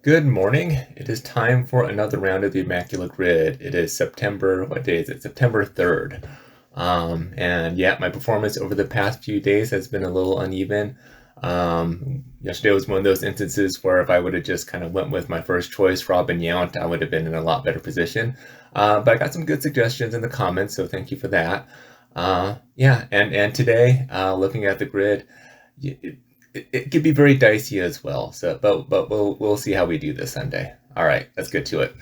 Good morning. It is time for another round of the Immaculate Grid. It is September, what day is it? September 3rd. And yeah, my performance over the past few days has been a little uneven. Yesterday was one of those instances where if I would have just kind of went with my first choice, Robin Yount, I would have been in a lot better position. But I got some good suggestions in the comments, so thank you for that. And today, looking at the grid, it could be very dicey as well. But we'll see how we do this Sunday. All right, let's get to it.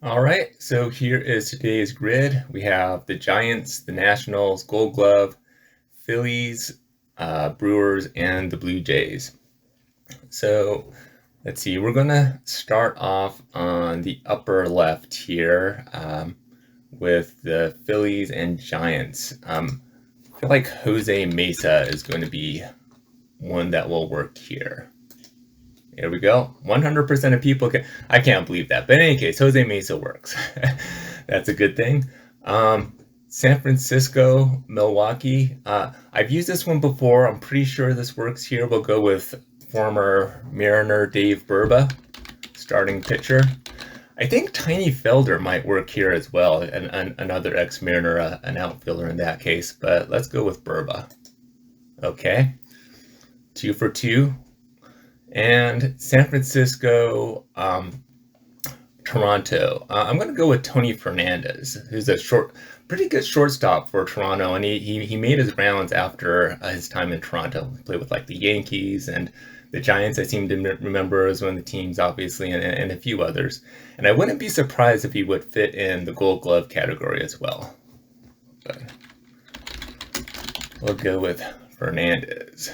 All right, so here is today's grid. We have the Giants, the Nationals, Gold Glove, Phillies, Brewers, and the Blue Jays. So let's see. We're gonna start off on the upper left here with the Phillies and Giants. I feel like Jose Mesa is going to be one that will work here. Here we go. 100% of people can. I can't believe that. But in any case, Jose Mesa works. That's a good thing. San Francisco, Milwaukee. I've used this one before. I'm pretty sure this works here. We'll go with former Mariner Dave Burba, starting pitcher. I think Tiny Felder might work here as well, and another ex-Mariner, an outfielder in that case. But let's go with Burba. Okay. 2 for 2. And San Francisco, Toronto. I'm going to go with Tony Fernandez, who's a pretty good shortstop for Toronto, and he made his rounds after his time in Toronto. He played with like the Yankees and the Giants. I seem to remember as one of the teams, obviously, and a few others. And I wouldn't be surprised if he would fit in the Gold Glove category as well. But we'll go with Fernandez.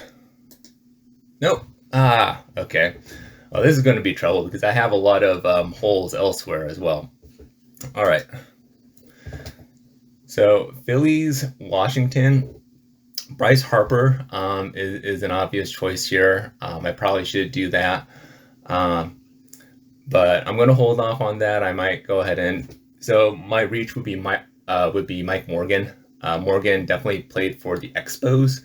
Nope. Okay. Well, this is going to be trouble because I have a lot of holes elsewhere as well. All right. So Phillies, Washington. Bryce Harper is an obvious choice here. I probably should do that. But I'm going to hold off on that. I might go ahead and... So my reach would be Mike Morgan. Morgan definitely played for the Expos.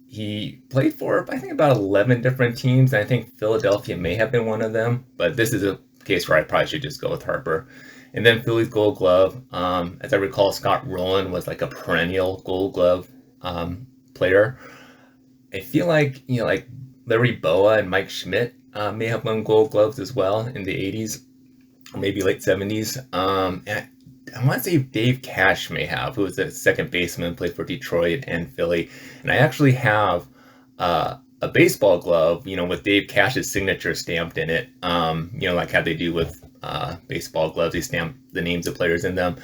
He played for, I think, about 11 different teams. I think Philadelphia may have been one of them, but this is a case where I probably should just go with Harper. And then Phillies Gold Glove. As I recall, Scott Rowland was like a perennial Gold Glove player. I feel like, like Larry Boa and Mike Schmidt may have won Gold Gloves as well in the 80s, or maybe late 70s. And I want to say Dave Cash may have, who was a second baseman, played for Detroit and Philly. And I actually have a baseball glove, with Dave Cash's signature stamped in it. Like how they do with baseball gloves, they stamp the names of players in them.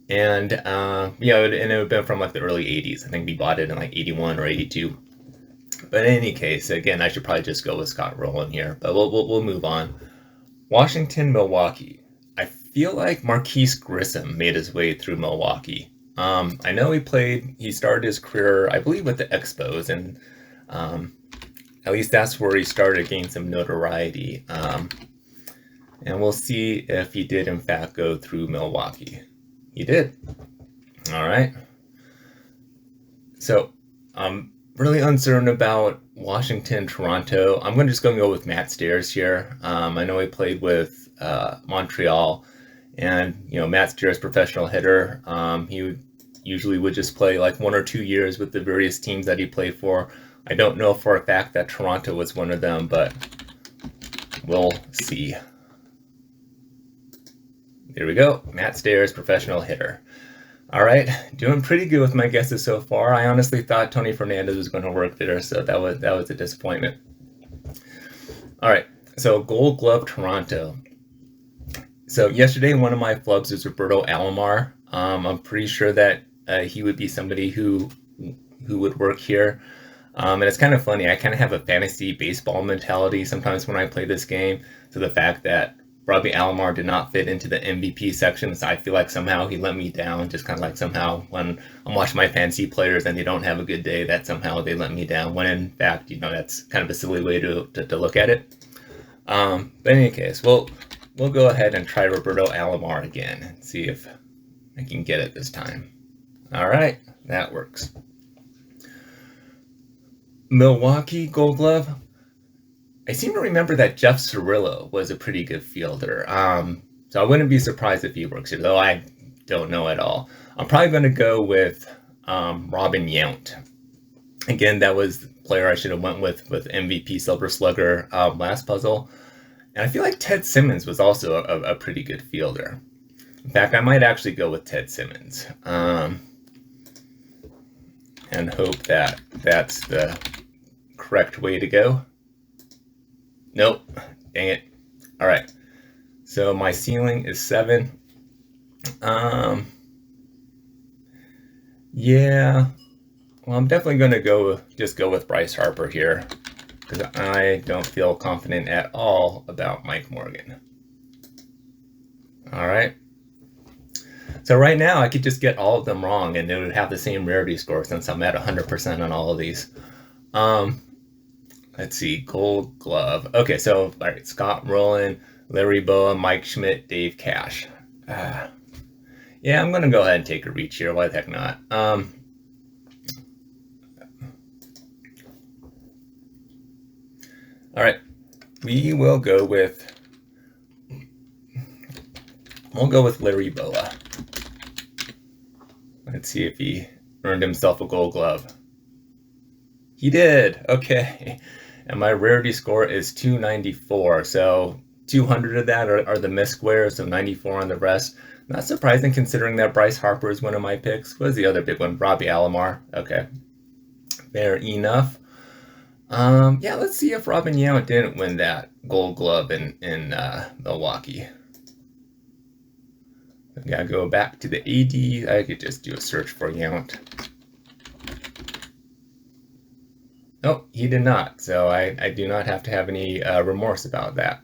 And and it would have been from like the early 80s. I think we bought it in like 81 or 82. But in any case, again, I should probably just go with Scott Rowland here. But we'll move on. Washington, Milwaukee. I feel like Marquise Grissom made his way through Milwaukee. I know he started his career, I believe, with the Expos, and at least that's where he started gaining some notoriety. And we'll see if he did, in fact, go through Milwaukee. He did. All right. So I'm really uncertain about Washington, Toronto. I'm just going to go with Matt Stairs here. I know he played with Montreal, and Matt Stairs, professional hitter. He usually would just play like 1 or 2 years with the various teams that he played for. I don't know for a fact that Toronto was one of them, but we'll see. There we go. Matt Stairs, professional hitter. All right, doing pretty good with my guesses so far. I honestly thought Tony Fernandez was going to work there, so that was a disappointment. All right, so Gold Glove, Toronto. So yesterday, one of my flubs was Roberto Alomar. I'm pretty sure that he would be somebody who would work here. And it's kind of funny. I kind of have a fantasy baseball mentality sometimes when I play this game. So the fact that Robbie Alomar did not fit into the MVP section, so I feel like somehow he let me down. Just kind of like somehow when I'm watching my fantasy players and they don't have a good day, that somehow they let me down. When in fact, that's kind of a silly way to look at it. But in any case, we'll go ahead and try Roberto Alomar again and see if I can get it this time. All right, that works. Milwaukee Gold Glove. I seem to remember that Jeff Cirillo was a pretty good fielder. So I wouldn't be surprised if he works here, though I don't know at all. I'm probably going to go with Robin Yount. Again, that was the player I should have went with MVP Silver Slugger last puzzle. And I feel like Ted Simmons was also a pretty good fielder. In fact, I might actually go with Ted Simmons and hope that that's the correct way to go. Nope. Dang it. All right. So my ceiling is 7. Yeah. Well, I'm definitely going to just go with Bryce Harper here because I don't feel confident at all about Mike Morgan. All right. So right now I could just get all of them wrong and it would have the same rarity score since I'm at 100% on all of these. Let's see, Gold Glove. Okay, so all right, Scott Rowland, Larry Boa, Mike Schmidt, Dave Cash. Yeah, I'm gonna go ahead and take a reach here. Why the heck not? All right, we'll go with Larry Boa. Let's see if he earned himself a Gold Glove. He did. Okay. And my rarity score is 294. So 200 of that are the missed squares, so 94 on the rest. Not surprising considering that Bryce Harper is one of my picks. What was the other big one? Robbie Alomar. Okay. Fair enough. Yeah, let's see if Robin Yount didn't win that Gold Glove in Milwaukee. I gotta go back to the AD. I could just do a search for Yount. No, he did not. So I do not have to have any remorse about that.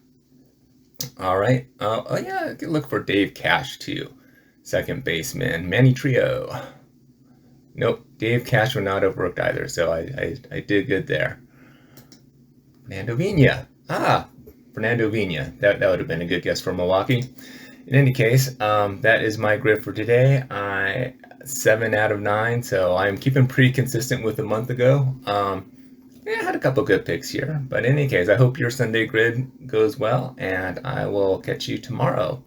All right. Oh yeah, I could look for Dave Cash too. Second baseman, Manny Trio. Nope, Dave Cash would not have worked either. So I did good there. Fernando Vina. Fernando Vina. That would have been a good guess for Milwaukee. In any case, that is my grid for today. 7 out of 9, so I'm keeping pretty consistent with a month ago. Yeah, I had a couple good picks here, but in any case, I hope your Sunday grid goes well, and I will catch you tomorrow.